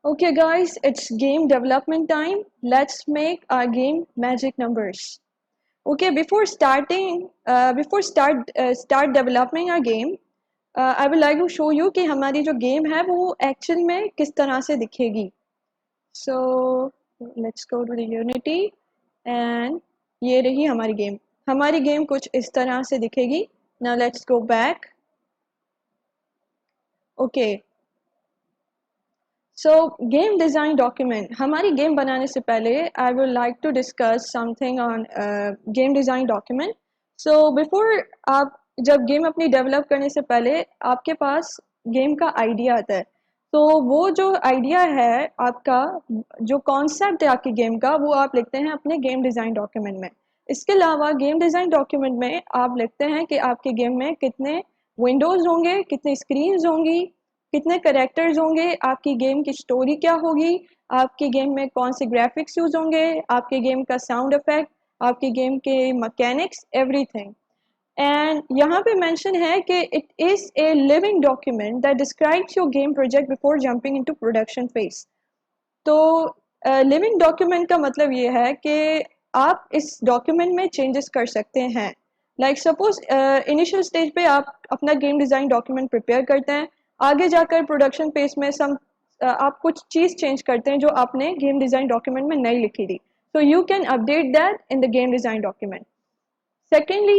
Okay, guys, it's game development time. Let's make our game magic numbers. Okay, before start developing our game, I would like to show you कि हमारी जो game है वो actual में किस तरह से दिखेगी. So let's go to the Unity and ये रही हमारी game. हमारी game कुछ इस तरह से दिखेगी. Now let's go back. Okay. So game design document हमारी गेम बनाने से पहले I would like to discuss something on game design document. So before आप जब गेम अपनी डेवलप करने से पहले आपके पास गेम का आइडिया आता है, तो वो जो आइडिया है आपका, जो कॉन्सेप्ट है आपकी गेम का, वो आप लिखते हैं अपने गेम डिज़ाइन डॉक्यूमेंट में. इसके अलावा गेम डिज़ाइन डॉक्यूमेंट में आप लिखते हैं कि आपके गेम में कितने विंडोज़ होंगे, कितनी स्क्रीन्स होंगी, कितने करेक्टर्स होंगे, आपकी गेम की स्टोरी क्या होगी, आपकी गेम में कौन से ग्राफिक्स यूज होंगे, आपकी गेम का साउंड इफेक्ट, आपकी गेम के मैकेनिक्स, एवरीथिंग. एंड यहाँ पे मेंशन है कि it is a living document that describes your game project before jumping into production phase. तो लिविंग डॉक्यूमेंट का मतलब ये है कि आप इस डॉक्यूमेंट में चेंजेस कर सकते हैं. लाइक सपोज इनिशियल स्टेज पे आप अपना गेम डिज़ाइन डॉक्यूमेंट प्रिपेयर करते हैं, आगे जाकर प्रोडक्शन फेज में आप कुछ चीज़ चेंज करते हैं जो आपने गेम डिज़ाइन डॉक्यूमेंट में नहीं लिखी थी. So you can update that in the game design document. Secondly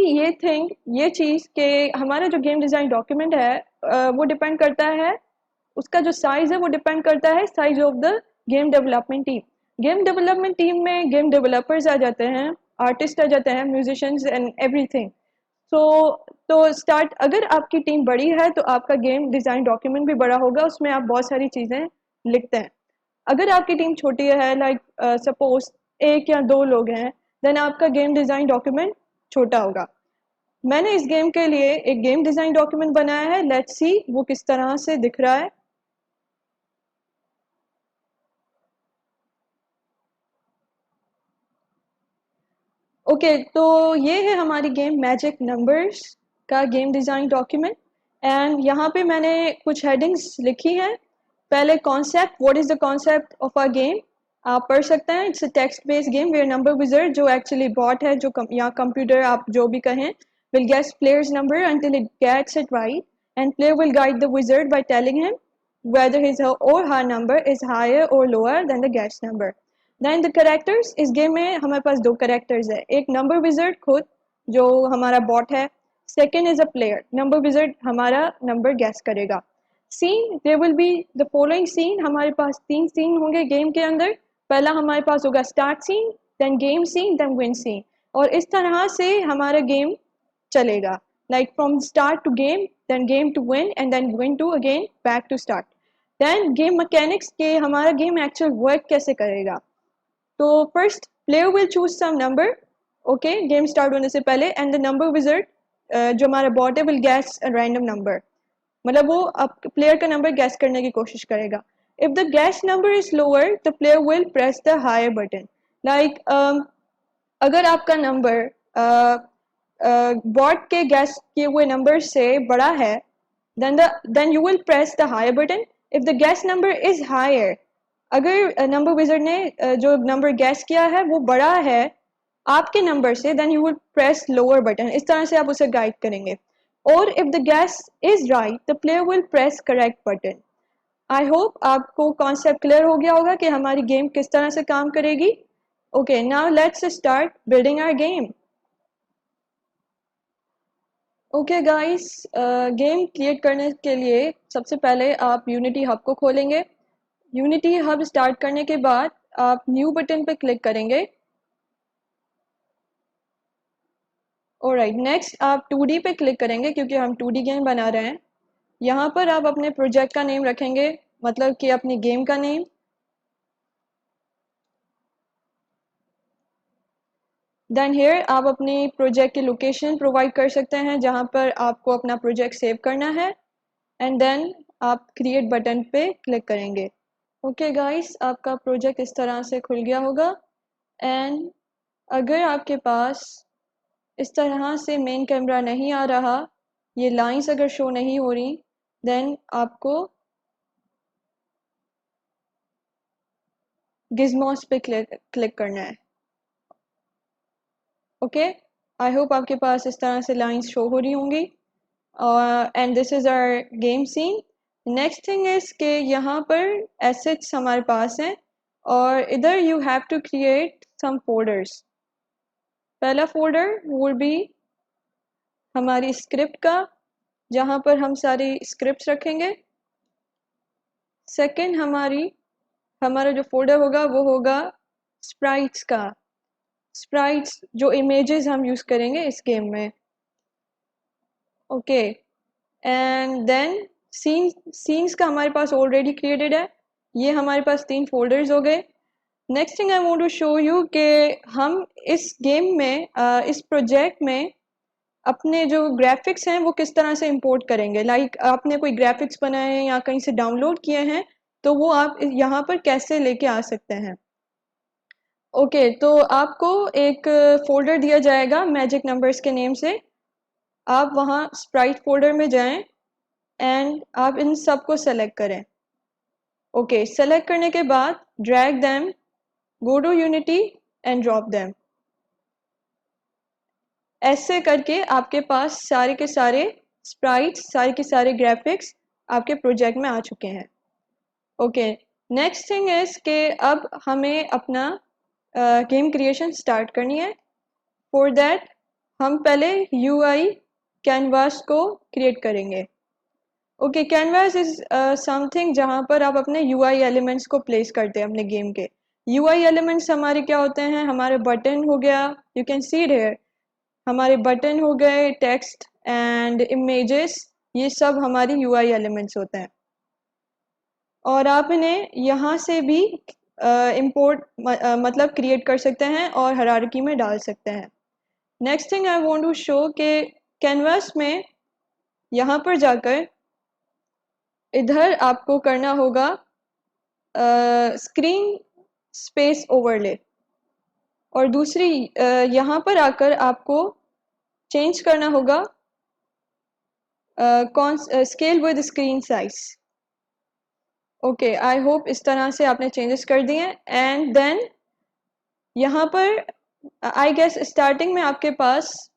ये चीज़ कि हमारा जो गेम डिज़ाइन डॉक्यूमेंट है वो डिपेंड करता है, उसका जो साइज़ है वो डिपेंड करता है size of the game development team. Game development team में गेम डेवलपर्स आ जाते हैं, आर्टिस्ट आ जाते हैं, म्यूजिशियंस एंड एवरीथिंग. सो तो स्टार्ट अगर आपकी टीम बड़ी है तो आपका गेम डिज़ाइन डॉक्यूमेंट भी बड़ा होगा, उसमें आप बहुत सारी चीज़ें लिखते हैं. अगर आपकी टीम छोटी है, लाइक सपोज एक या दो लोग हैं, देन आपका गेम डिज़ाइन डॉक्यूमेंट छोटा होगा. मैंने इस गेम के लिए एक गेम डिज़ाइन डॉक्यूमेंट बनाया है. लेट्स सी वो किस तरह से दिख रहा है. ओके तो ये है हमारी गेम मैजिक नंबर्स का गेम डिज़ाइन डॉक्यूमेंट. एंड यहाँ पे मैंने कुछ हेडिंग्स लिखी हैं. पहले concept, what is the concept of a game, आप पढ़ सकते हैं. It's a text based game where number wizard, जो एक्चुअली बॉट है, जो या कंप्यूटर आप जो भी कहें, will guess players number until it gets it right, and player will guide the wizard by telling him whether his or her number is higher or lower than the guess number. Then the characters, इस game में हमारे पास दो characters है. एक number wizard खुद जो हमारा बॉट है, second is a player. Number wizard हमारा नंबर गैस करेगा. Scene, there will be the following scene. हमारे पास तीन सीन होंगे गेम के अंदर. पहला हमारे पास होगा start scene, then game scene, then win scene. और इस तरह से हमारा गेम चलेगा, like from start to game, then game to win, and then win to again back to start. Then game mechanics के हमारा गेम एक्चुअल वर्क कैसे करेगा. तो first player will choose some number, okay, game start होने से पहले, and the number wizard जो हमारा बॉट है will gas a random number. मतलब वो अब प्लेयर का नंबर गैस करने की कोशिश करेगा. If the guess number is lower the player will press the higher button. Like अगर आपका नंबर बॉट के गैस किए हुए नंबर से बड़ा है, then you will press the higher button. If the guess number is higher, अगर number wizard ने जो नंबर गैस किया है वो बड़ा है आपके नंबर से, then you will press lower button. इस तरह से आप उसे गाइड करेंगे. और if the guess is right the player will press correct button. I hope आपको कॉन्सेप्ट क्लियर हो गया होगा कि हमारी गेम किस तरह से काम करेगी. Okay, now let's start building our game. Okay guys, game create करने के लिए सबसे पहले आप यूनिटी हब को खोलेंगे. यूनिटी हब स्टार्ट करने के बाद आप न्यू बटन पे क्लिक करेंगे. ऑलराइट, नेक्स्ट आप 2D पे क्लिक करेंगे क्योंकि हम 2D गेम बना रहे हैं. यहाँ पर आप अपने प्रोजेक्ट का नेम रखेंगे, मतलब कि अपनी गेम का नेम. देन हेयर आप अपनी प्रोजेक्ट की लोकेशन प्रोवाइड कर सकते हैं जहाँ पर आपको अपना प्रोजेक्ट सेव करना है. एंड देन आप क्रिएट बटन पे क्लिक करेंगे. ओके गाइस, आपका प्रोजेक्ट इस तरह से खुल गया होगा. एंड अगर आपके पास इस तरह से मेन कैमरा नहीं आ रहा, ये लाइंस अगर शो नहीं हो रही, देन आपको गिज़मॉस पे क्लिक करना है। ओके, आई होप आपके पास इस तरह से लाइंस शो हो रही होंगी। And this is our game scene. Next thing is कि यहाँ पर एसेट्स हमारे पास हैं और इधर you have to create some folders. पहला फोल्डर वुड बी हमारी स्क्रिप्ट का, जहाँ पर हम सारी स्क्रिप्ट्स रखेंगे। सेकंड हमारा जो फोल्डर होगा वो होगा स्प्राइट्स का। स्प्राइट्स जो इमेजेस हम यूज़ करेंगे इस गेम में। ओके, एंड देन सीन्स का हमारे पास ऑलरेडी क्रिएटेड है। ये हमारे पास 3 फोल्डर्स हो गए। Next thing I want to show you कि हम इस गेम में इस प्रोजेक्ट में अपने जो ग्राफिक्स हैं वो किस तरह से इंपोर्ट करेंगे। लाइक आपने कोई ग्राफिक्स बनाए हैं या कहीं से डाउनलोड किए हैं तो वो आप यहाँ पर कैसे लेके आ सकते हैं। ओके, तो आपको एक फोल्डर दिया जाएगा मैजिक नंबर्स के नेम से। आप वहाँ स्प्राइट फोल्डर में जाएं एंड आप इन सब को सेलेक्ट करें। ओके, सेलेक्ट करने के बाद drag them, go to Unity and drop them. ऐसे करके आपके पास सारे के सारे स्प्राइट्स, सारे के सारे ग्राफिक्स आपके प्रोजेक्ट में आ चुके हैं। ओके, नेक्स्ट थिंग इज़ कि अब हमें अपना गेम क्रिएशन स्टार्ट करनी है। फॉर दैट हम पहले यूआई कैनवास को क्रिएट करेंगे। ओके, कैनवास इज समथिंग जहाँ पर आप अपने यूआई एलिमेंट्स को प्लेस करते हैं अपने गेम के। यूआई एलिमेंट्स हमारे क्या होते हैं, हमारे बटन हो गया, you can see it here, हमारे बटन हो गए, टेक्स्ट एंड इमेजेस, ये सब हमारी यूआई एलिमेंट्स होते हैं। और आप इन्हें यहाँ से भी इंपोर्ट मतलब क्रिएट कर सकते हैं और हायरार्की में डाल सकते हैं। Next thing I want to show कि कैनवास में यहाँ पर जाकर इधर आपको करना होगा स्क्रीन स्पेस ओवरले, और दूसरी यहाँ पर आकर आपको चेंज करना होगा scale with screen size. Okay, I hope इस तरह से आपने चेंजेस कर दिए। एंड देन यहाँ पर आई गेस स्टार्टिंग में आपके पास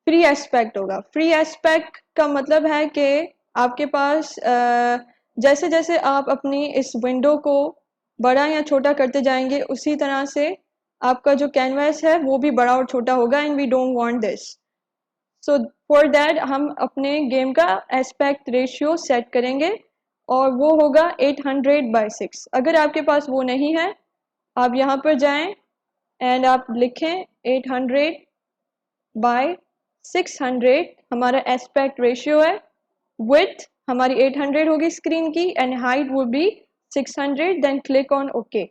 फ्री एस्पेक्ट होगा। फ्री एस्पेक्ट का मतलब है कि आपके पास जैसे जैसे आप अपनी इस विंडो को बड़ा या छोटा करते जाएंगे उसी तरह से आपका जो कैनवास है वो भी बड़ा और छोटा होगा, and we don't want this. So for that हम अपने गेम का एस्पेक्ट रेशियो सेट करेंगे और वो होगा 800/6। अगर आपके पास वो नहीं है, आप यहाँ पर जाएं एंड आप लिखें 800/600 हमारा एस्पेक्ट रेशियो है। विड्थ हमारी 800 होगी स्क्रीन की and height would be 600, then click on okay.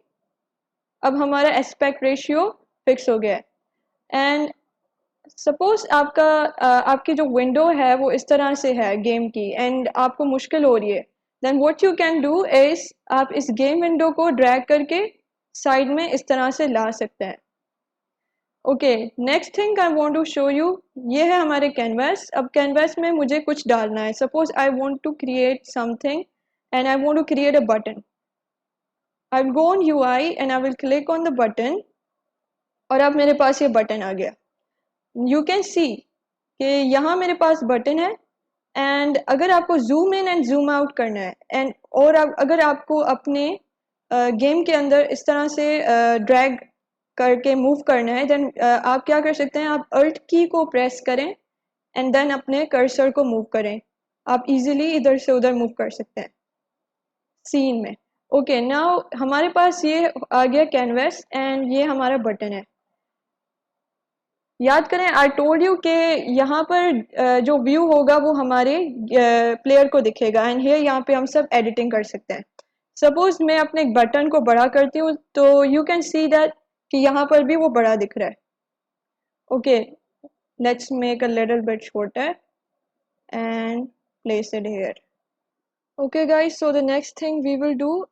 अब हमारा एस्पेक्ट रेशियो फिक्स हो गया है। एंड सपोज आपकी जो विंडो है वो इस तरह से है गेम की एंड आपको मुश्किल हो रही है, then what you can do is आप इस गेम विंडो को ड्रैग करके साइड में इस तरह से ला सकते हैं। Okay, next thing I want to show you, ये है हमारे कैनवास। अब कैनवास में मुझे कुछ डालना है। Suppose I want to create something and I want to create a button. I will go on UI and I will click on the button और अब मेरे पास ये बटन आ गया। यू कैन सी कि यहाँ मेरे पास बटन है। एंड अगर आपको zoom in and zoom out करना है एंड और अगर आपको अपने गेम के अंदर इस तरह से ड्रैग करके मूव करना है, देन आप क्या कर सकते हैं, आप अल्ट की को प्रेस करें एंड देन अपने कर्सर को मूव करें। आप इजीली इधर से उधर मूव कर सकते हैं सीन में। ओके, नाउ हमारे पास ये आ गया कैनवास एंड ये हमारा बटन है। याद करें आई टोल्ड यू कि यहाँ पर जो व्यू होगा वो हमारे प्लेयर को दिखेगा एंड हियर यहाँ पे हम सब एडिटिंग कर सकते हैं। सपोज मैं अपने बटन को बड़ा करती हूँ तो यू कैन सी दैट कि यहाँ पर भी वो बड़ा दिख रहा है। Okay, let's make a little bit shorter and place it here. Okay guys, so the next thing we will do,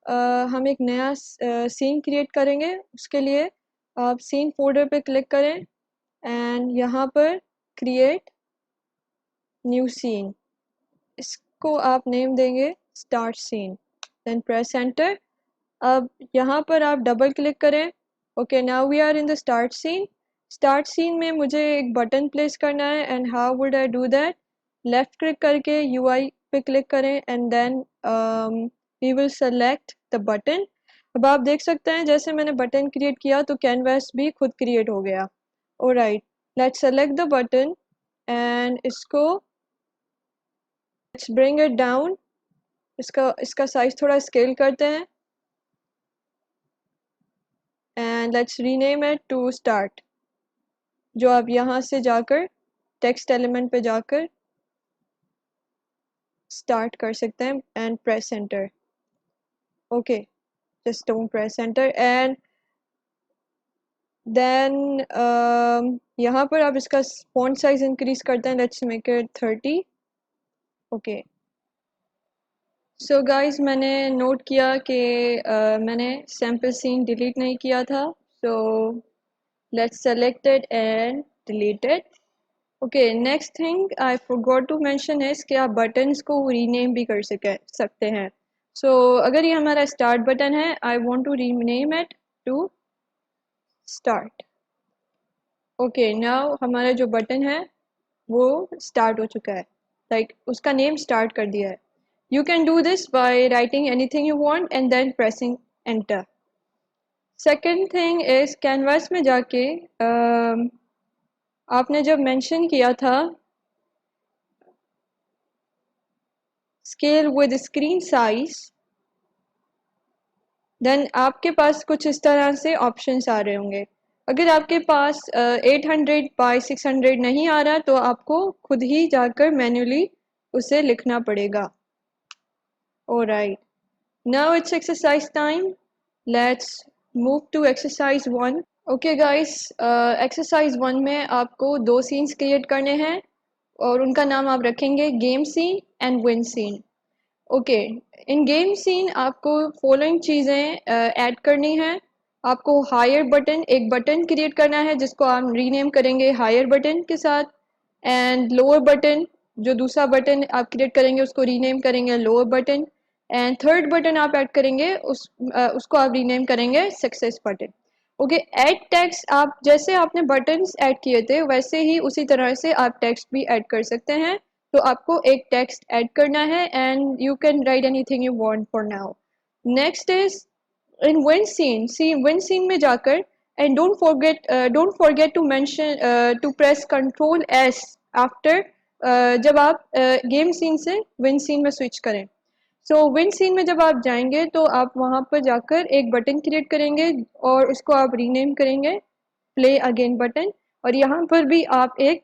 हम एक नया सीन क्रिएट करेंगे। उसके लिए आप सीन फोल्डर पे क्लिक करें एंड यहाँ पर क्रिएट न्यू सीन, इसको आप नेम देंगे start scene, then press enter. अब यहाँ पर आप डबल क्लिक करें। Okay, now we are in the start scene. Start scene में मुझे एक बटन प्लेस करना है, and how would I do that? Left click करके यूआई पे क्लिक करें, and then we will select the button. अब आप देख सकते हैं जैसे मैंने बटन क्रिएट किया तो कैनवास भी खुद क्रिएट हो गया। Alright, let's select the button and इसको लेट्स ब्रिंग इट डाउन। इसका साइज थोड़ा स्केल करते हैं, and let's rename it to start. जो आप यहाँ से जाकर टेक्स्ट एलिमेंट पे जाकर स्टार्ट कर सकते हैं and press enter. Okay, just don't press enter, and then यहाँ पर आप इसका फॉन्ट साइज इंक्रीज करते हैं। Let's make it 30। Okay, so guys, मैंने नोट किया कि मैंने सैम्पल सीन डिलीट नहीं किया था, so let's select it and delete it. Okay, next thing I forgot to mention is कि आप बटन्स को रीनेम भी कर सकते हैं। सो अगर ये हमारा स्टार्ट बटन है, I want to rename it to start. Okay, now हमारा जो बटन है वो स्टार्ट हो चुका है, लाइक उसका नेम स्टार्ट कर दिया है। You can do this by writing anything you want and then pressing enter. Second thing is canvas में जाके आपने जब मेंशन किया था scale with screen size, then आपके पास कुछ इस तरह से ऑप्शंस आ रहे होंगे। अगर आपके पास 800 बाई 600 नहीं आ रहा तो आपको खुद ही जाकर मैन्युअली उसे लिखना पड़ेगा। Alright, now it's exercise time. Let's move to exercise 1। Okay guys, exercise 1 में आपको 2 सीन्स क्रिएट करने हैं और उनका नाम आप रखेंगे game scene and win scene. Okay, in game scene आपको फॉलोइंग चीज़ें ऐड करनी है। आपको हायर बटन, एक बटन क्रिएट करना है जिसको आप रीनेम करेंगे हायर बटन के साथ, एंड लोअर बटन, जो दूसरा बटन आप क्रिएट करेंगे उसको रीनेम करेंगे lower button, and third button आप ऐड करेंगे उसको आप रीनेम करेंगे success button. Okay, add text आप जैसे आपने बटन्स ऐड किए थे वैसे ही उसी तरह से आप टेक्स्ट भी ऐड कर सकते हैं। तो आपको एक टेक्स्ट ऐड करना है and you can write anything you want for now. Next is in win scene. See win scene में जाकर and don't forget to mention to press control S after, जब आप गेम सीन से win scene में switch करें। So win scene में जब आप जाएंगे तो आप वहाँ पर जाकर एक बटन क्रिएट करेंगे और उसको आप रीनेम करेंगे प्ले अगेन बटन, और यहाँ पर भी आप एक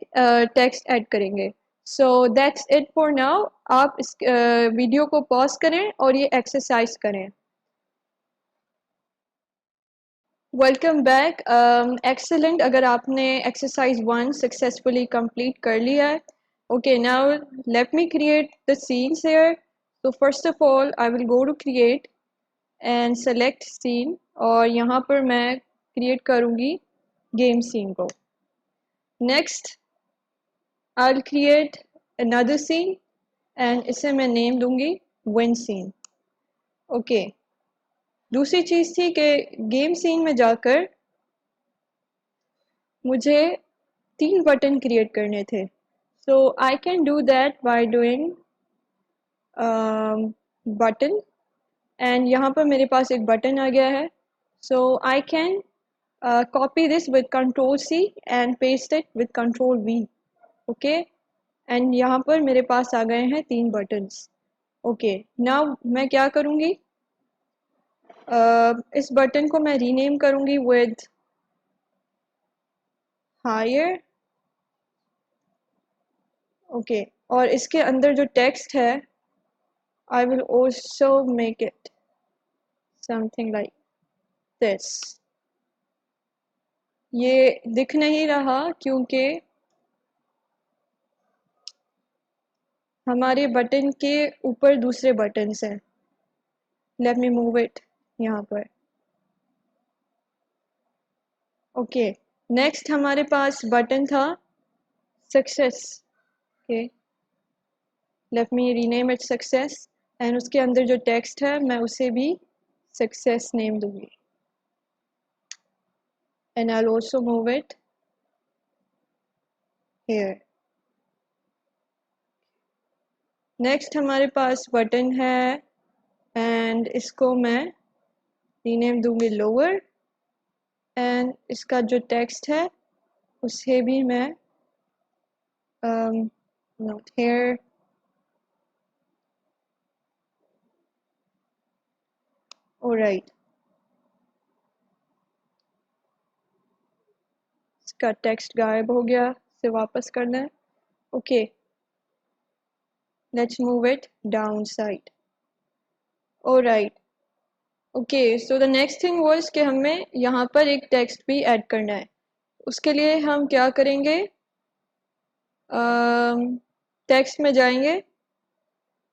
टेक्स्ट ऐड करेंगे। So that's it for now. आप इस वीडियो को पॉज करें और ये एक्सरसाइज करें। Welcome back, excellent. अगर आपने एक्सरसाइज 1 सक्सेसफुली कंप्लीट कर लिया है, okay, now let me create the scenes here. so first of all I will go to create and select scene, और यहाँ पर मैं क्रिएट करूँगी गेम सीन को। Next I'll create another scene and इसे मैं नेम दूंगी win scene। ओके, दूसरी चीज़ थी कि गेम सीन में जाकर मुझे 3 बटन क्रिएट करने थे। So I can do that by doing button, and यहाँ पर मेरे पास एक बटन आ गया है। So I can copy this with control C and paste it with control V। Okay, and यहाँ पर मेरे पास आ गए हैं 3 बटन्स। ओके, नाउ मैं क्या करूँगी, इस बटन को मैं रीनेम करूँगी विद हायर। ओके, और इसके अंदर जो टेक्स्ट है I will also make it something like this. ये दिख नहीं रहा क्योंकि हमारे बटन के ऊपर दूसरे बटन्स हैं। लेट मी मूव इट यहाँ पर। ओके, नेक्स्ट हमारे पास बटन था success. Okay, let me rename it success, and उसके अंदर जो टेक्स्ट है मैं उसे भी सक्सेस नेम दूंगी and I'll also move it here. Next हमारे पास बटन है एंड इसको मैं रीनेम दूंगी लोअर एंड इसका जो टेक्स्ट है उसे भी मैं नॉट हेयर ऑलराइट इसका टेक्स्ट गायब हो गया इसे वापस करना है okay let's move it down side alright okay so the next thing was कि हमें यहाँ पर एक टेक्स्ट भी ऐड करना है उसके लिए हम क्या करेंगे टेक्स्ट में जाएंगे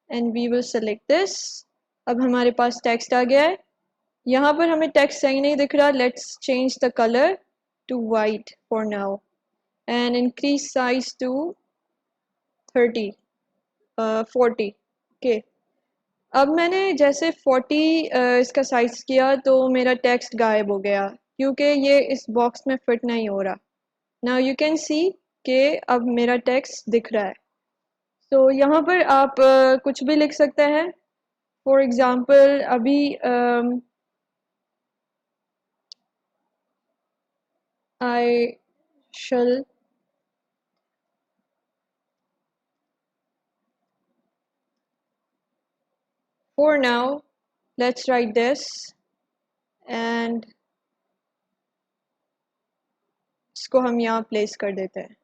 and we will select this अब हमारे पास टेक्स्ट आ गया है यहाँ पर हमें टेक्स्ट सही नहीं दिख रहा let's change the colour to white for now and increase size to 30 40 okay अब मैंने जैसे 40 इसका साइज किया तो मेरा टेक्स्ट गायब हो गया क्योंकि ये इस बॉक्स में फिट नहीं हो रहा नाउ यू कैन सी कि अब मेरा टेक्स्ट दिख रहा है तो यहाँ पर आप कुछ भी लिख सकते हैं फॉर एग्जांपल अभी I shall for now let's write this and इसको हम यहाँ प्लेस कर देते हैं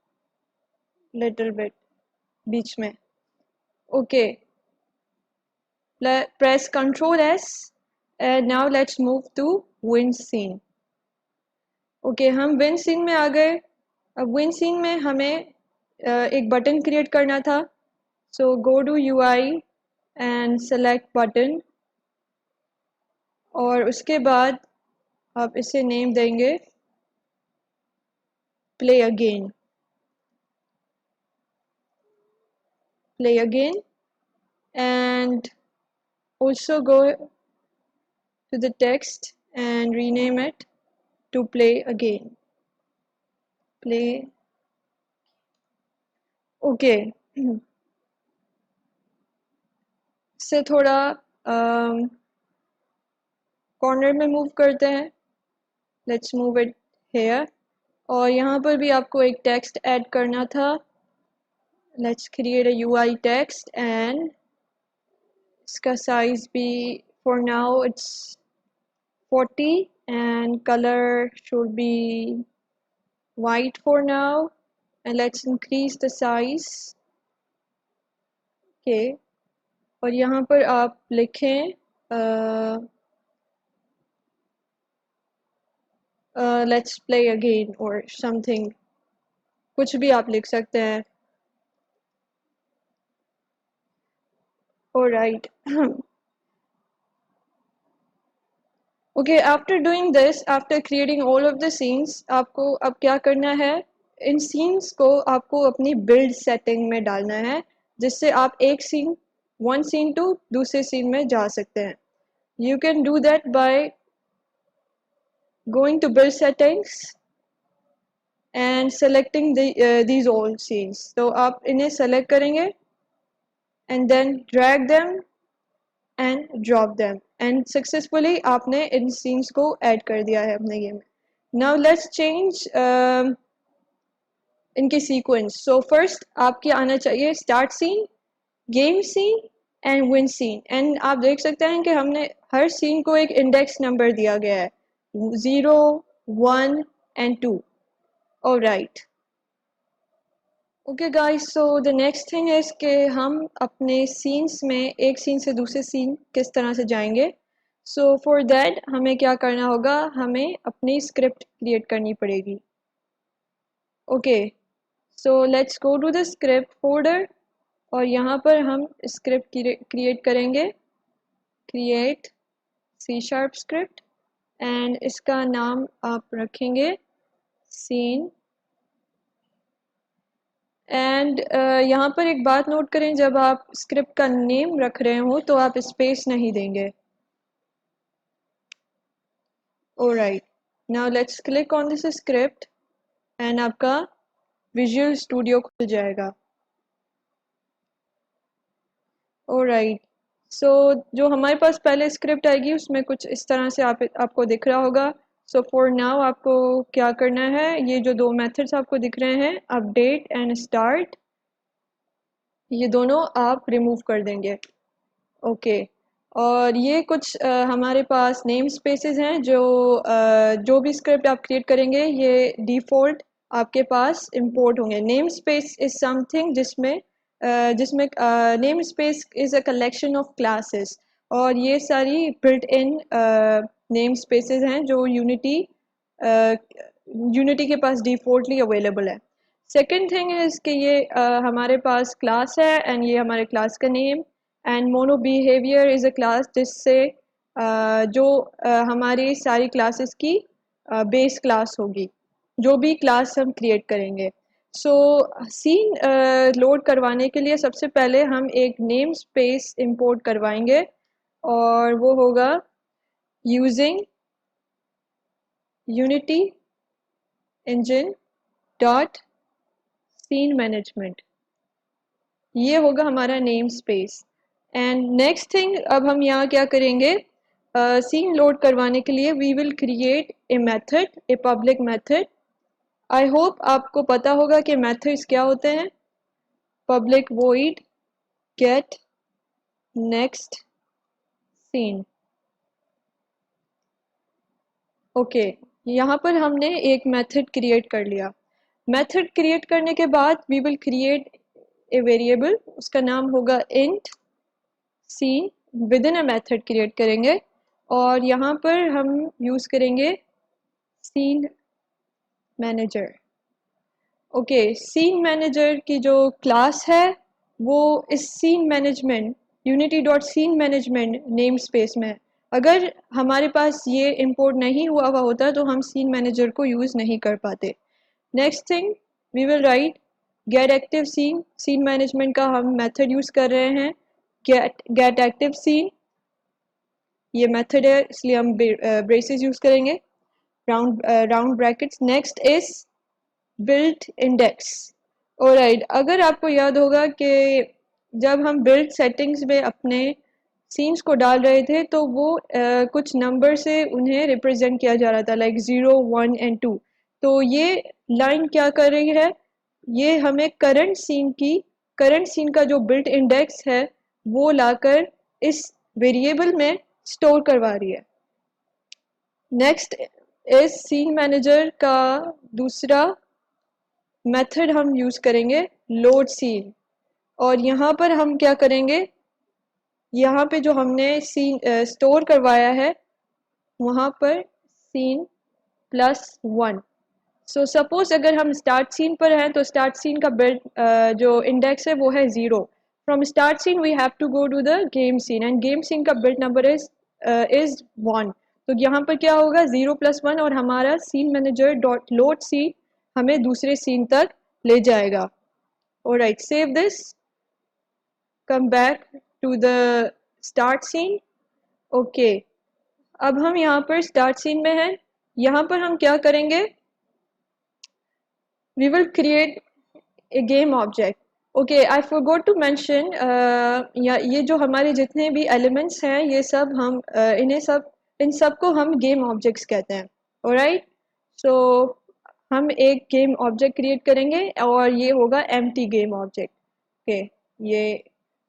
लिटिल बिट बीच में okay press Ctrl S and now let's move to wind scene okay हम विंड सीन में आ गए अब विंड सीन में हमें एक बटन क्रिएट करना था so go to UI and select button और उसके बाद आप इसे नेम देंगे play again and also go to the text and rename it to play again play okay इससे थोड़ा कॉर्नर में मूव करते हैं लेट्स मूव इट हेयर और यहाँ पर भी आपको एक टेक्स्ट ऐड करना था let's create a UI text and इसका साइज भी for now it's 40 and color should be white for now and let's increase the size okay और यहाँ पर आप लिखें let's play again or something कुछ भी आप लिख सकते हैं alright okay after doing this after creating all of the scenes आपको अब क्या करना है इन सीन्स को आपको अपनी बिल्ड सेटिंग में डालना है जिससे आप एक सीन वन सीन टू दूसरे सीन में जा सकते हैं you can do that by going to build settings and selecting these all scenes तो आप इन्हें select करेंगे and then drag them and drop them and successfully आपने इन scenes को add कर दिया है अपने गेम में now let's change इनकी sequence so first आपके आना चाहिए start scene game scene and win scene and आप देख सकते हैं कि हमने हर scene को एक index number दिया गया है 0 1 and 2 alright okay guys so the next thing is कि हम अपने सीन्स में एक सीन से दूसरे सीन किस तरह से जाएंगे सो फॉर दैट हमें क्या करना होगा हमें अपनी स्क्रिप्ट क्रिएट करनी पड़ेगी okay so let's go to the script folder और यहाँ पर हम स्क्रिप्ट क्रिएट करेंगे क्रिएट C# स्क्रिप्ट एंड इसका नाम आप रखेंगे सीन एंड यहाँ पर एक बात नोट करें जब आप स्क्रिप्ट का नेम रख रहे हो तो आप स्पेस नहीं देंगे Alright, now let's click on this script and आपका विजुअल स्टूडियो खुल जाएगा। Alright, so जो हमारे पास पहले स्क्रिप्ट आएगी उसमें कुछ इस तरह से आपको दिख रहा होगा। सो फॉर नाउ आपको क्या करना है, ये जो दो मेथड्स आपको दिख रहे हैं अपडेट एंड स्टार्ट, ये दोनों आप रिमूव कर देंगे। ओके और ये कुछ हमारे पास नेम स्पेसेस हैं जो भी स्क्रिप्ट आप क्रिएट करेंगे ये डिफ़ॉल्ट आपके पास इंपोर्ट होंगे। नेम स्पेस इज़ समथिंग जिसमें name space is a collection of classes और ये सारी बिल्ट इन नेम स्पेसेस हैं जो यूनिटी के पास डिफ़ॉल्टली अवेलेबल है। सेकेंड थिंग इज़ कि ये हमारे पास क्लास है एंड ये हमारे क्लास का name and mono behaviour is a class जिससे जो हमारी सारी क्लासेस की बेस क्लास होगी, जो भी क्लास हम क्रिएट करेंगे। सो सीन लोड करवाने के लिए सबसे पहले हम एक नेम स्पेस इंपोर्ट करवाएंगे और वो होगा using Unity engine dot scene management, ये होगा हमारा name space. And next thing अब हम यहाँ क्या करेंगे, सीन लोड करवाने के लिए we will create a method, a public method. I hope आपको पता होगा कि मेथड्स क्या होते हैं। Public void get next scene. Okay, यहाँ पर हमने एक मेथड क्रिएट कर लिया। मेथड क्रिएट करने के बाद we will create a variable, उसका नाम होगा int scene. Within a method क्रिएट करेंगे और यहाँ पर हम यूज़ करेंगे scene manager. Okay, scene manager की जो क्लास है वो इस scene management Unity dot scene management name space में है। अगर हमारे पास ये इंपोर्ट नहीं हुआ होता तो हम सीन मैनेजर को यूज़ नहीं कर पाते। Next thing we will write get active scene. Scene management का हम मेथड यूज़ कर रहे हैं गेट एक्टिव सीन, ये मेथड है इसलिए हम ब्रेसेस यूज़ करेंगे, round brackets. Next is built index. Alright, अगर आपको याद होगा कि जब हम बिल्ट सेटिंग्स में अपने सीन्स को डाल रहे थे तो वो कुछ नंबर से उन्हें रिप्रेजेंट किया जा रहा था, लाइक 0 1 एंड 2। तो ये लाइन क्या कर रही है, ये हमें करंट सीन का जो बिल्ट इंडेक्स है वो लाकर इस वेरिएबल में स्टोर करवा रही है। नेक्स्ट इस सीन मैनेजर का दूसरा मेथड हम यूज़ करेंगे लोड सीन और यहाँ पर हम क्या करेंगे, यहाँ पे जो हमने सीन स्टोर करवाया है वहाँ पर सीन +1। सो सपोज अगर हम स्टार्ट सीन पर हैं तो स्टार्ट सीन का बिल्ड जो इंडेक्स है वो है 0। From start scene we have to go to the game scene and game scene का बिल्ड नंबर इज 1। तो यहाँ पर क्या होगा 0 + 1 और हमारा scene manager dot load scene हमें दूसरे सीन तक ले जाएगा। Alright, save this, come back to the start scene. Okay, अब हम यहाँ पर स्टार्ट सीन में हैं। यहाँ पर हम क्या करेंगे, we will create a game object. Okay, I forgot to mention ये जो हमारे जितने भी elements हैं ये सब हम इन सब को हम game objects कहते हैं। alright, so हम एक game object create करेंगे और ये होगा empty game object। okay, ये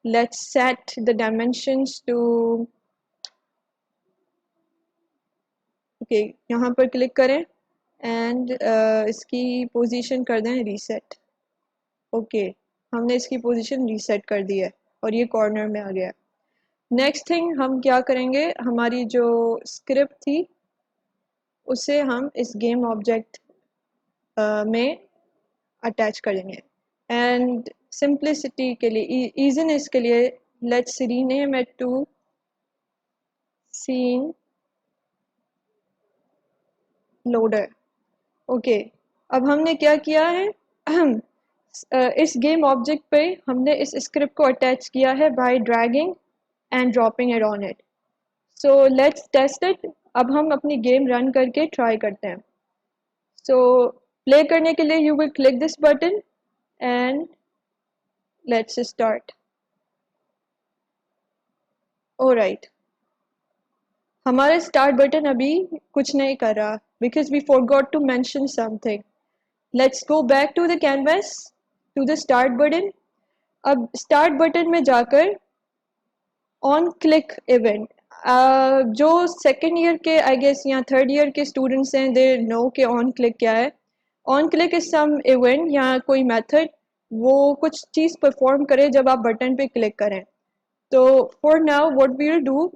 let's set the dimensions to okay, यहाँ पर क्लिक करें एंड इसकी पोजीशन कर दें रीसेट। ओके, हमने इसकी पोजीशन रीसेट कर दी है और ये कॉर्नर में आ गया। नेक्स्ट थिंग हम क्या करेंगे, हमारी जो स्क्रिप्ट थी उसे हम इस गेम ऑब्जेक्ट में अटैच करेंगे एंड सिंप्लिसिटी के लिए, ईजीनेस के लिए let's rename it to scene loader. Okay, अब हमने क्या किया है इस गेम ऑब्जेक्ट पे हमने इस स्क्रिप्ट को अटैच किया है by dragging and dropping it on it. So let's test it. अब हम अपनी गेम रन करके ट्राई करते हैं। सो प्ले करने के लिए you will click this button and let's start. Alright, हमारा स्टार्ट बटन अभी कुछ नहीं कर रहा because we forgot to mention something. Let's go back to the canvas, to the start button. अब स्टार्ट बटन में जाकर ऑन क्लिक इवेंट, जो सेकेंड ईयर के आई गेस या थर्ड ईयर के स्टूडेंट्स हैं दे नो के ऑन क्लिक क्या है। On click is some event या कोई मेथड, वो कुछ चीज़ परफॉर्म करे जब आप बटन पे क्लिक करें। तो for now what we will do,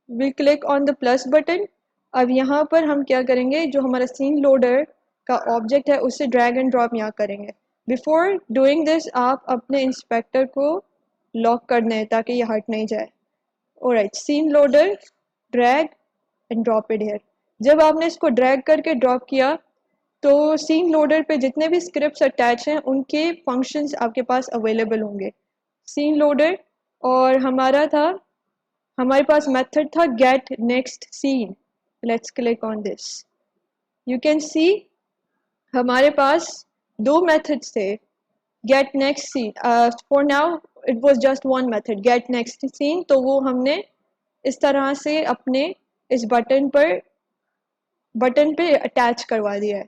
we click on the plus button. अब यहाँ पर हम क्या करेंगे, जो हमारा सीन लोडर का ऑब्जेक्ट है उसे ड्रैग एंड ड्रॉप यहाँ करेंगे। बिफोर डूइंग दिस आप अपने इंस्पेक्टर को लॉक कर दें ताकि ये हट नहीं जाए। Alright, scene loader, drag and drop it here. जब आपने इसको ड्रैग करके ड्रॉप किया तो सीन लोडर पे जितने भी स्क्रिप्ट्स अटैच हैं उनके फंक्शंस आपके पास अवेलेबल होंगे। सीन लोडर और हमारे पास मेथड था get next scene. Let's click on this. You can see हमारे पास दो मेथड्स थे, get next scene. For now it was just one method get next scene, तो वो हमने इस तरह से अपने इस बटन पे अटैच करवा दिया है।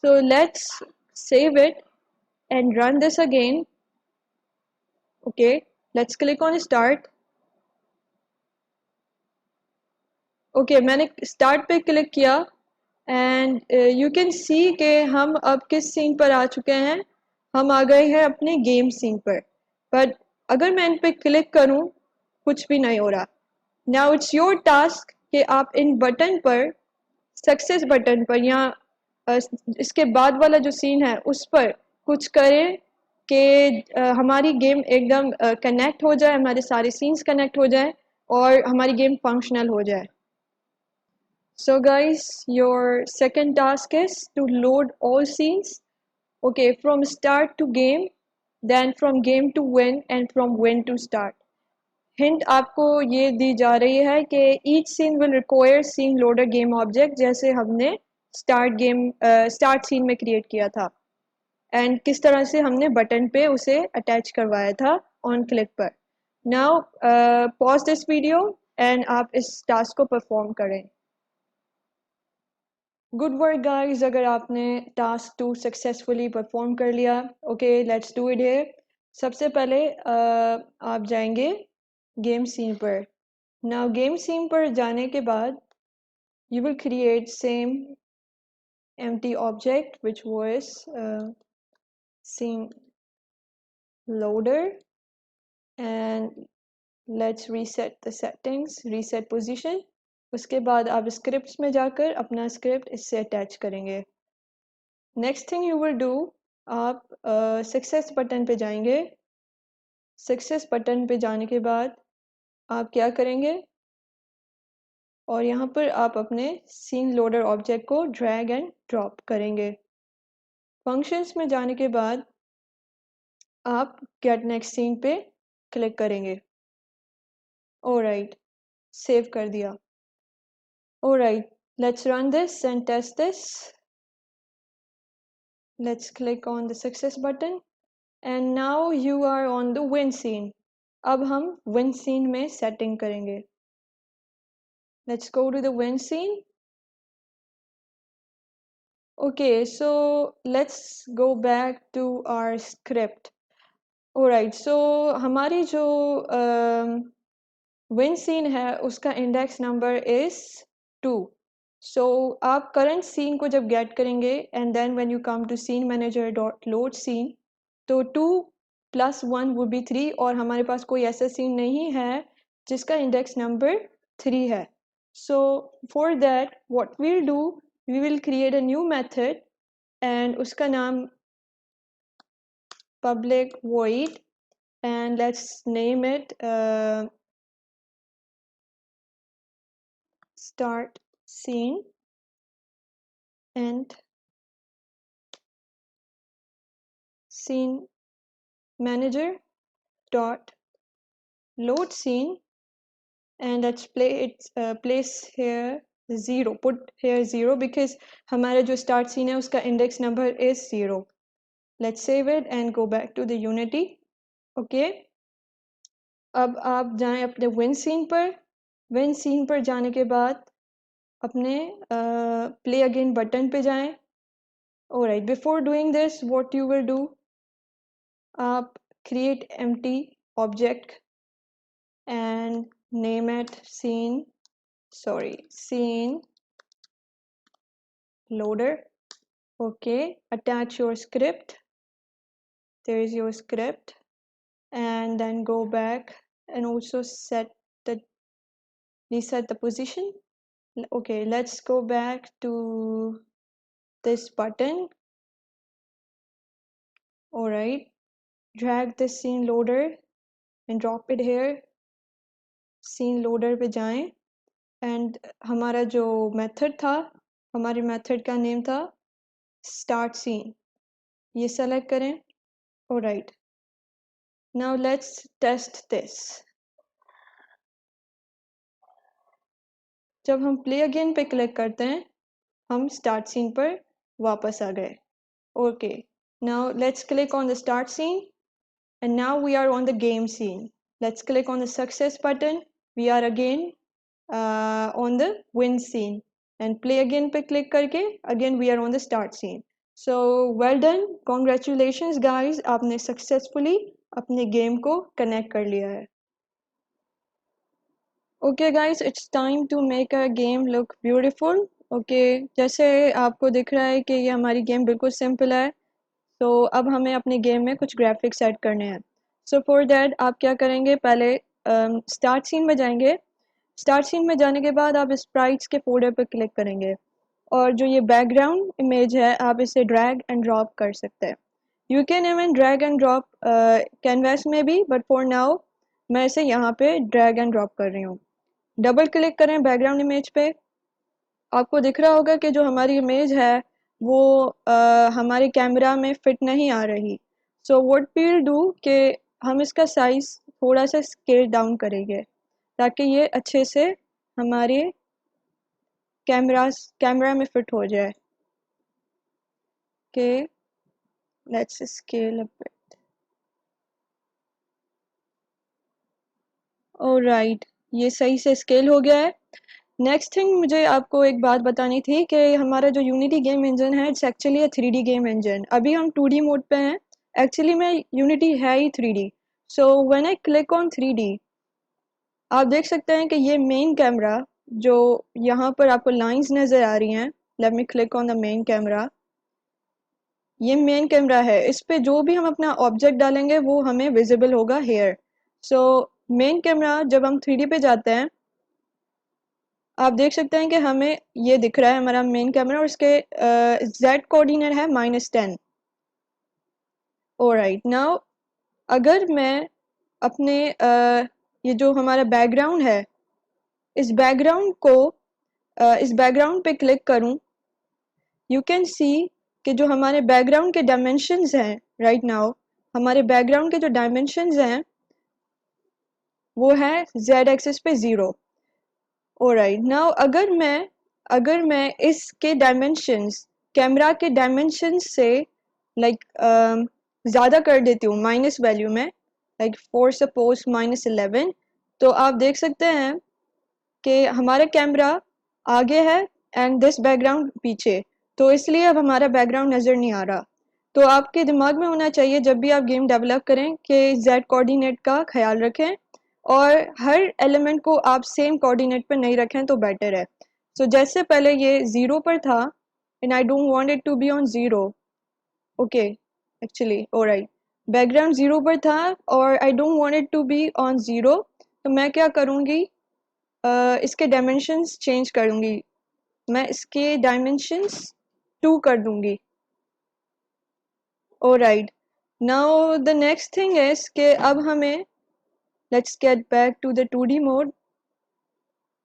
So let's save it and run this again. Okay, let's click on start. Okay, मैंने स्टार्ट पे क्लिक किया एंड यू कैन सी कि हम अब किस सीन पर आ चुके हैं। हम आ गए हैं अपने गेम सीन पर। बट अगर मैं इन पे क्लिक करूं कुछ भी नहीं हो रहा। नाउ इट्स योर टास्क कि आप इन बटन पर, सक्सेस बटन पर या अ, इसके बाद वाला जो सीन है उस पर कुछ करें कि हमारी गेम एकदम कनेक्ट हो जाए, हमारे सारे सीन्स कनेक्ट हो जाए और हमारी गेम फंक्शनल हो जाए। So guys, your second task is to load all scenes. Okay, from start to game, then from game to win and from win to start. Hint आपको ये दी जा रही है कि each scene will require scene loader game object जैसे हमने start scene में create किया था एंड किस तरह से हमने बटन पे उसे अटैच करवाया था ऑन क्लिक पर। Now pause this video and आप इस टास्क को परफॉर्म करें। गुड वर्क गाइस, अगर आपने टास्क 2 सक्सेसफुली परफॉर्म कर लिया। Okay, let's do it here. सबसे पहले आप जाएंगे गेम सीन पर। नाउ गेम सीन पर जाने के बाद you will create same empty object which was scene loader and let's reset the settings, reset position। उसके बाद आप स्क्रिप्ट्स में जाकर अपना स्क्रिप्ट इससे अटैच करेंगे। Next thing you will do, आप सक्सेस बटन पे जाएंगे। सक्सेस बटन पे जाने के बाद आप क्या करेंगे, और यहाँ पर आप अपने सीन लोडर ऑब्जेक्ट को ड्रैग एंड ड्रॉप करेंगे। फंक्शंस में जाने के बाद आप गेट नेक्स्ट सीन पे क्लिक करेंगे। ऑलराइट, सेव कर दिया। Alright, let's run this and test this. Let's click on the success button and now you are on the win scene. अब हम विन सीन में सेटिंग करेंगे। Let's go to the win scene. Okay, so let's go back to our script. Alright, so हमारी जो win scene है उसका index number is 2। सो आप current scene को जब गेट करेंगे and then when you come to scene manager dot load scene, तो 2 + 1 would be 3 और हमारे पास कोई ऐसा सीन नहीं है जिसका इंडेक्स नंबर 3 है। So for that what we'll do, we will create a new method and उसका नाम public void and let's name it start scene and scene manager dot load scene and let's place here 0, put here 0 because हमारा जो start scene है उसका index number is 0. Let's save it and go back to the Unity. Okay. अब आप जाएं अपने win scene पर. Win scene पर जाने के बाद अपने play again button पे जाएं. Alright, before doing this, what you will do, आप create empty object and name it scene loader. Okay, attach your script. There is your script, and then go back and also reset the position. Okay, let's go back to this button. All right, drag the scene loader and drop it here. Scene loader पे जाएं and हमारा जो method था, हमारे method का name था start scene. ये select करें. All right. Now let's test this. जब हम play again पे click करते हैं, हम start scene पर वापस आ गए. Okay. Now let's click on the start scene, and now we are on the game scene. Let's click on the success button. We are again on the win scene, and play again पे click करके again we are on the start scene. So well done, congratulations guys, आपने successfully अपने game को connect कर लिया है. Okay guys, it's time to make a game look beautiful. Okay, जैसे आपको दिख रहा है कि ये हमारी गेम बिल्कुल सिंपल है. तो अब हमें अपने गेम में कुछ ग्राफिक्स ऐड करने हैं. सो फॉर दैट आप क्या करेंगे, पहले स्टार्ट सीन में जाएंगे. स्टार्ट सीन में जाने के बाद आप स्प्राइट्स के फोल्डर पर क्लिक करेंगे और जो ये बैकग्राउंड इमेज है आप इसे ड्रैग एंड ड्रॉप कर सकते हैं. You can even drag and drop canvas में भी, बट फॉर नाउ मैं इसे यहाँ पे ड्रैग एंड ड्रॉप कर रही हूँ. डबल क्लिक करें बैकग्राउंड इमेज पे. आपको दिख रहा होगा कि जो हमारी इमेज है वो हमारे कैमरा में फिट नहीं आ रही. So what we will do कि हम इसका साइज थोड़ा सा स्केल डाउन करेंगे ताकि ये अच्छे से हमारे कैमरा में फिट हो जाए. कि let's scale up it. Alright, ये सही से स्केल हो गया है. नेक्स्ट थिंग मुझे आपको एक बात बतानी थी कि हमारा जो यूनिटी गेम इंजन है it's actually a 3D game engine. अभी हम 2D मोड पे हैं. एक्चुअली में यूनिटी है ही 3D. So when I click on 3D आप देख सकते हैं कि ये मेन कैमरा जो यहाँ पर आपको लाइंस नज़र आ रही हैं. Let me click on the main camera. ये मेन कैमरा है. इस पे जो भी हम अपना ऑब्जेक्ट डालेंगे वो हमें विजिबल होगा हेयर. सो मेन कैमरा जब हम 3D पे जाते हैं आप देख सकते हैं कि हमें ये दिख रहा है हमारा मेन कैमरा और इसके जेड कोऑर्डिनेट है -10. ऑलराइट, नाउ अगर मैं अपने ये जो हमारा बैकग्राउंड है इस बैकग्राउंड पे क्लिक करूं, यू कैन सी कि जो हमारे बैकग्राउंड के डायमेंशंस हैं राइट नाउ, हमारे बैकग्राउंड के जो डायमेंशंस हैं वो है जेड एक्सिस पे 0. ऑलराइट, नाउ अगर मैं इसके डायमेंशंस कैमरा के डायमेंशंस से लाइक ज़्यादा कर देती हूँ माइनस वैल्यू में, लाइक फॉर सपोज -11, तो आप देख सकते हैं कि हमारा कैमरा आगे है एंड दिस बैकग्राउंड पीछे. तो इसलिए अब हमारा बैकग्राउंड नज़र नहीं आ रहा. तो आपके दिमाग में होना चाहिए जब भी आप गेम डेवलप करें कि जेड कोऑर्डिनेट का ख्याल रखें और हर एलिमेंट को आप सेम कोऑर्डिनेट पर नहीं रखें तो बेटर है. सो जैसे पहले ये 0 पर था and I don't want it to be on 0. Okay, actually alright, background 0 पर था और I don't want it to be on 0. तो मैं क्या करूँगी, इसके डायमेंशंस चेंज करूँगी. मैं इसके डायमेंशंस 2 कर दूँगी. Alright, now the next thing is कि अब हमें let's get back to the 2D mode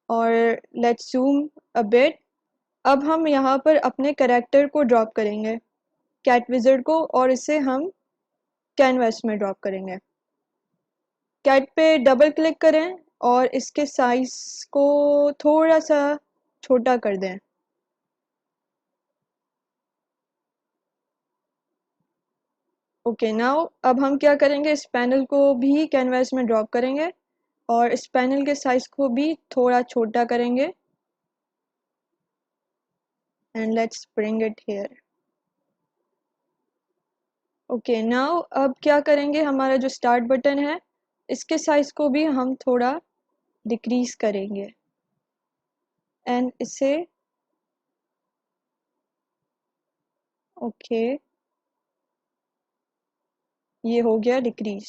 और लेट्स जूम अ बिट. अब हम यहाँ पर अपने कैरेक्टर को ड्रॉप करेंगे, कैट विज़र्ड को, और इसे हम कैनवास में ड्रॉप करेंगे. कैट पे डबल क्लिक करें और इसके साइज को थोड़ा सा छोटा कर दें। ओके नाउ अब हम क्या करेंगे, इस पैनल को भी कैनवास में ड्रॉप करेंगे और इस पैनल के साइज को भी थोड़ा छोटा करेंगे and let's bring it here. Okay now अब क्या करेंगे, हमारा जो स्टार्ट बटन है इसके साइज को भी हम थोड़ा डिक्रीज करेंगे एंड इसे ओके ये हो गया डिक्रीज।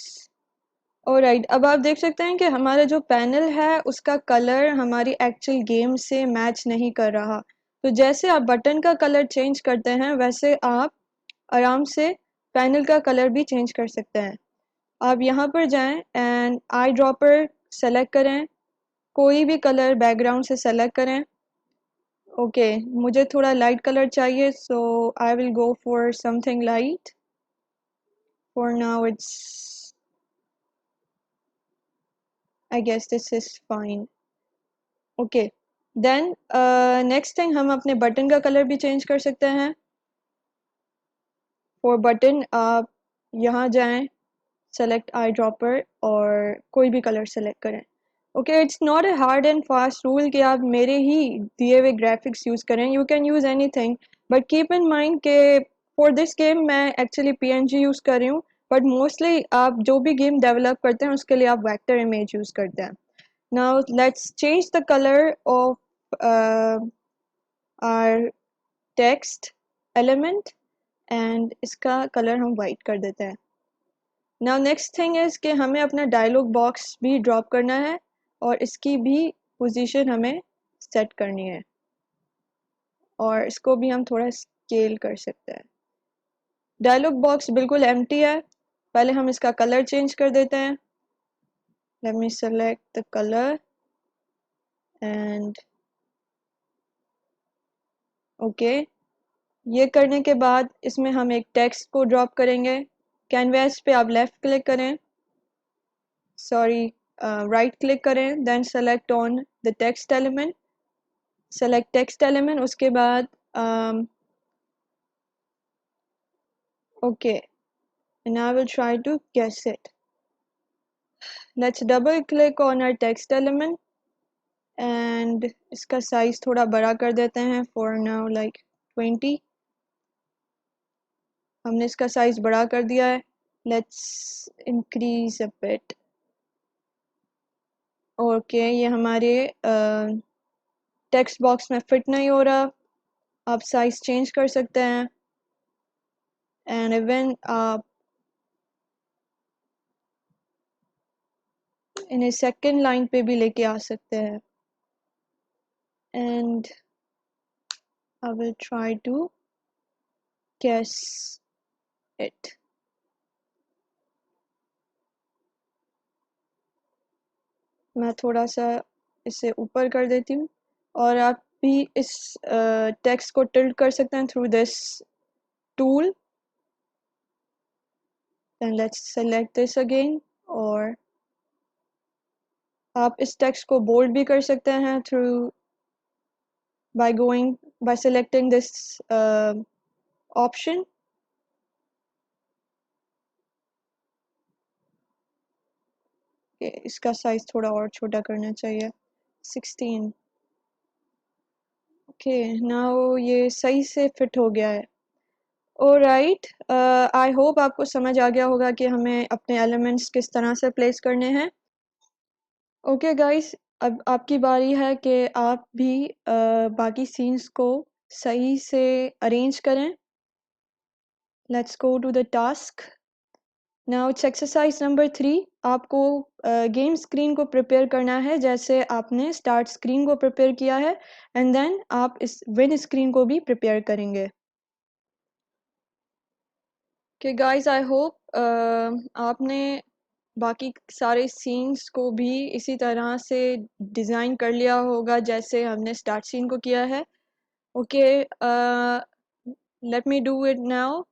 ऑलराइट अब आप देख सकते हैं कि हमारा जो पैनल है उसका कलर हमारी एक्चुअल गेम से मैच नहीं कर रहा। तो जैसे आप बटन का कलर चेंज करते हैं वैसे आप आराम से पैनल का कलर भी चेंज कर सकते हैं। आप यहाँ पर जाएं एंड आई ड्रॉपर सेलेक्ट करें, कोई भी कलर बैकग्राउंड से सेलेक्ट करें। ओके मुझे थोड़ा लाइट कलर चाहिए so I will go for something light. For now it's I guess this is fine. Okay then next thing हम अपने बटन का कलर भी चेंज कर सकते हैं। फॉर बटन आप यहाँ जाएं, सेलेक्ट आई ड्रॉपर और कोई भी कलर सेलेक्ट करें। Okay it's not a hard and fast rule कि आप मेरे ही दिए हुए ग्राफिक्स यूज़ करें, you can use anything but keep in mind के फॉर दिस गेम मैं एक्चुअली पीएनजी यूज़ कर रही हूँ बट मोस्टली आप जो भी गेम डेवलप करते हैं उसके लिए आप वेक्टर इमेज यूज़ करते हैं। Now let's change the colour of our text element and इसका कलर हम वाइट कर देते हैं। नाउ नेक्स्ट थिंग इज़ कि हमें अपना डायलॉग बॉक्स भी ड्रॉप करना है और इसकी भी पोजीशन हमें सेट करनी है और इसको भी हम थोड़ा स्केल कर सकते हैं। डायलॉग बॉक्स बिल्कुल एम्प्टी है, पहले हम इसका कलर चेंज कर देते हैं। Let me select the colour and okay ये करने के बाद इसमें हम एक टेक्स्ट को ड्रॉप करेंगे। कैनवास पे आप लेफ़्ट क्लिक करें, सॉरी राइट क्लिक करें, then select on the text element, select text element, उसके बाद okay and I will try to guess it. Let's double click on our text element and इसका size थोड़ा बड़ा कर देते हैं for now like 20। हमने इसका साइज बड़ा कर दिया है, let's increase a bit। Okay ये हमारे टेक्स्ट बॉक्स में फिट नहीं हो रहा, आप साइज चेंज कर सकते हैं एंड इवन आप इन्हें सेकंड लाइन पे भी लेके आ सकते हैं and I will try to guess it। मैं थोड़ा सा इसे ऊपर कर देती हूँ और आप भी इस टेक्स्ट को टिल्ट कर सकते हैं through this tool. then let's select this again और आप इस टेक्स्ट को बोल्ड भी कर सकते हैं through by selecting this option। इसका साइज थोड़ा और छोटा करना चाहिए 16। ओके नाउ ये सही से फिट हो गया है। ऑलराइट आई होप आपको समझ आ गया होगा कि हमें अपने एलिमेंट्स किस तरह से प्लेस करने हैं। ओके गाइस अब आपकी बारी है कि आप भी बाकी सीन्स को सही से अरेंज करें। Let's go to the task. Now it's exercise number 3। आपको गेम स्क्रीन को प्रिपेयर करना है जैसे आपने स्टार्ट स्क्रीन को प्रिपेयर किया है एंड देन आप इस विन स्क्रीन को भी प्रिपेयर करेंगे। कि गाइस आई होप आपने बाकी सारे सीन्स को भी इसी तरह से डिज़ाइन कर लिया होगा जैसे हमने स्टार्ट सीन को किया है। Okay let me do it now.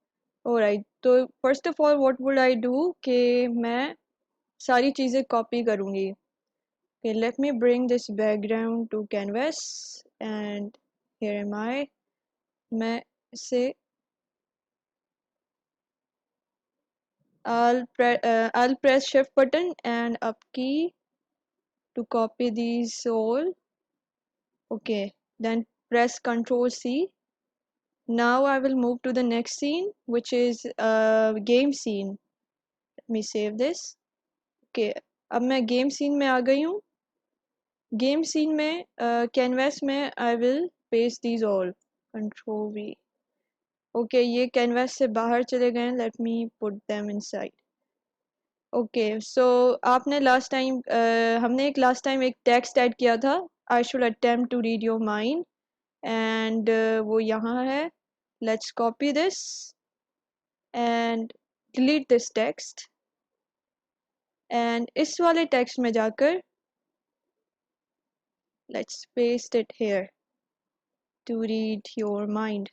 Alright तो first of all what would I do कि मैं सारी चीज़ें कॉपी करूँगी। Okay let me bring this background to canvas and here am I. मैं इसे I'll press shift button and up key to copy these all. Okay, then press Ctrl C. Now I will move to the next scene, which is a game scene. Let me save this. Okay, अब मैं game scene में आ गई हूँ. Game scene में canvas में I will paste these all. Ctrl V. Okay, ये canvas से बाहर चले गए. Let me put them inside. Okay, so आपने last time हमने एक last time एक text add किया था. I should attempt to read your mind. And वो यहाँ है. Let's copy this and delete this text. And इस वाले text में जाकर let's paste it here to read your mind.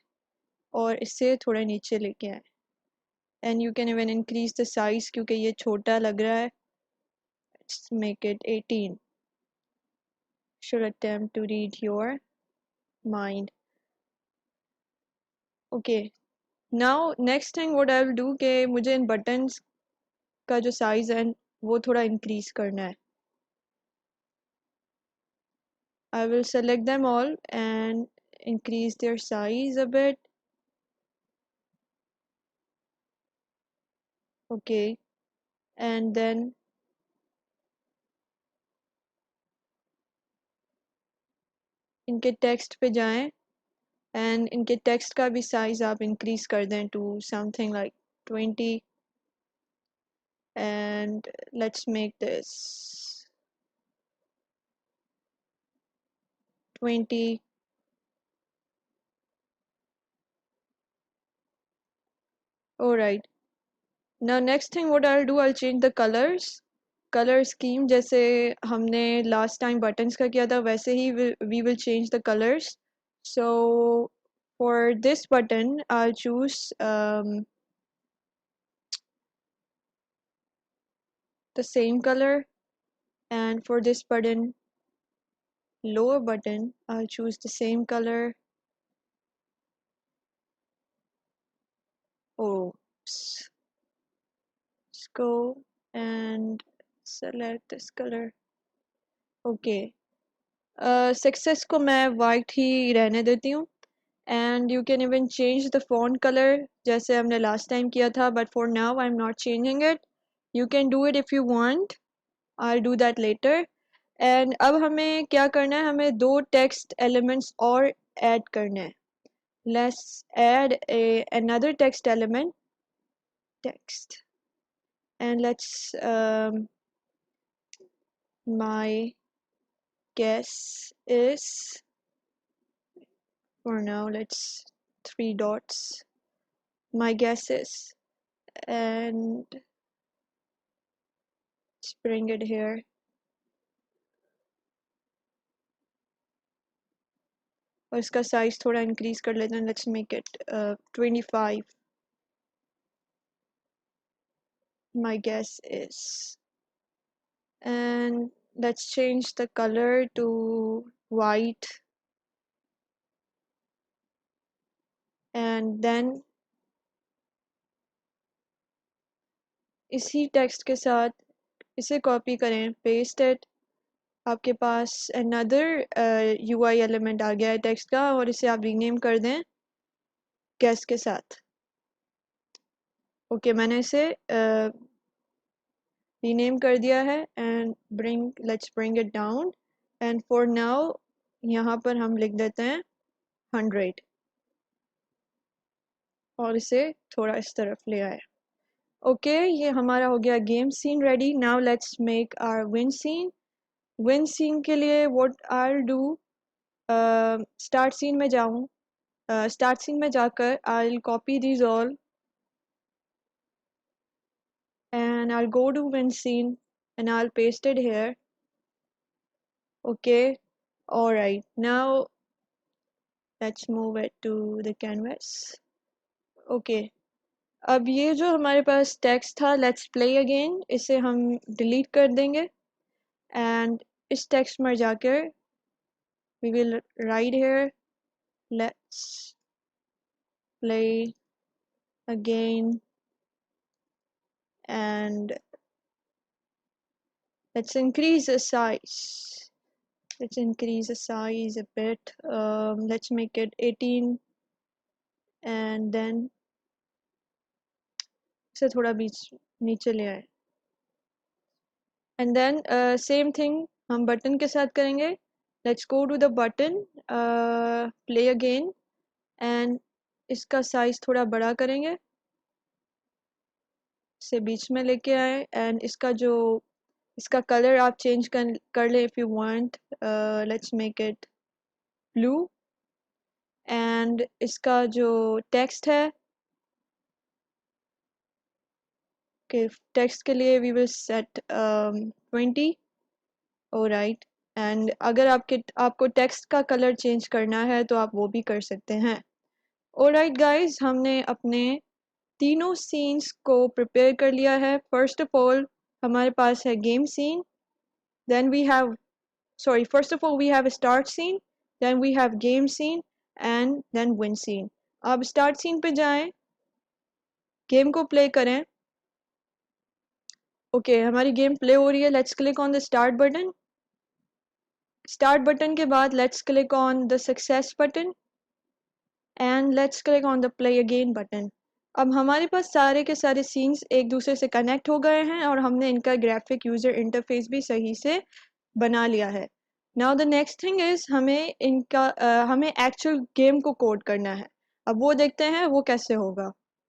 और इसे थोड़ा नीचे लेके आए. And you can even increase the size क्योंकि ये छोटा लग रहा है. Let's make it 18. Should attempt to read your mind. Okay. Now next thing what I will do कि मुझे इन buttons का जो size है वो थोड़ा increase करना है. I will select them all and increase their size a bit. Okay. And then इनके text पे जाएं and इनके text का भी size आप increase कर दें to something like 20. And let's make this 20. Alright. Now next thing what I'll do, I'll change the colors. Color scheme जैसे हमने last time buttons का किया था वैसे ही we will change the colors. So for this button I'll choose the same color, and for this button, lower button, I'll choose the same color. Oops. Let's go and select this color. Okay. Success को मैं white ही रहने देती हूँ. And you can even change the font color जैसे हमने last time किया था, but for now I'm not changing it. You can do it if you want. I'll do that later. And अब हमें क्या करना है, हमें दो text elements और add करने हैं. Let's add another text element, text, and let's my guess is, for now let's 3 dots. My guess is, and let's bring it here. और इसका size थोड़ा increase कर लेते हैं. Let's make it 25. My guess is, and let's change the color to white, and then इसी text के साथ इसे copy करें, paste it. आपके पास another UI element आ गया है text का, और इसे आप rename कर दें guess के साथ. Okay, मैंने इसे rename कर दिया है. And let's bring it down, and for now यहाँ पर हम लिख देते हैं 100 और इसे थोड़ा इस तरफ ले आए. Okay, ये हमारा हो गया game scene ready. Now let's make our win scene. Win scene के लिए what I'll do, start scene में जाऊँ, start scene में जाकर I'll copy these all and I'll go to win scene and I'll paste it here. Okay, alright, now let's move it to the canvas. Okay, अब ये जो हमारे पास text था, let's play again, इसे हम delete कर देंगे and इस text में जाकर we will write here, let's play again, and let's increase the size. Let's increase the size a bit. Let's make it 18, and then इसे थोड़ा बीच नीचे ले आए. And then same thing हम बटन के साथ करेंगे. Let's go to the button, play again, and इसका साइज थोड़ा बड़ा करेंगे, इसे बीच में लेके आए. एंड इसका कलर आप चेंज कर ले if you want. Let's make it blue. And इसका जो टेक्स्ट है, कि टेक्स्ट के लिए we will set 20. alright. And अगर आपको टेक्स्ट का कलर चेंज करना है तो आप वो भी कर सकते हैं. alright guys, हमने अपने तीनों सीन्स को प्रिपेयर कर लिया है. फर्स्ट ऑफ ऑल हमारे पास है game scene, then we have first of all we have a start scene, then we have game scene, and then win scene. अब start scene पे जाएं, गेम को प्ले करें. ओके हमारी गेम प्ले हो रही है. Let's click on the start button. Start button के बाद let's click on the success button and let's click on the play again button. अब हमारे पास सारे के सारे सीन्स एक दूसरे से कनेक्ट हो गए हैं और हमने इनका ग्राफिक यूज़र इंटरफेस भी सही से बना लिया है. Now the next thing is हमें एक्चुअल गेम को कोड करना है. अब वो देखते हैं वो कैसे होगा.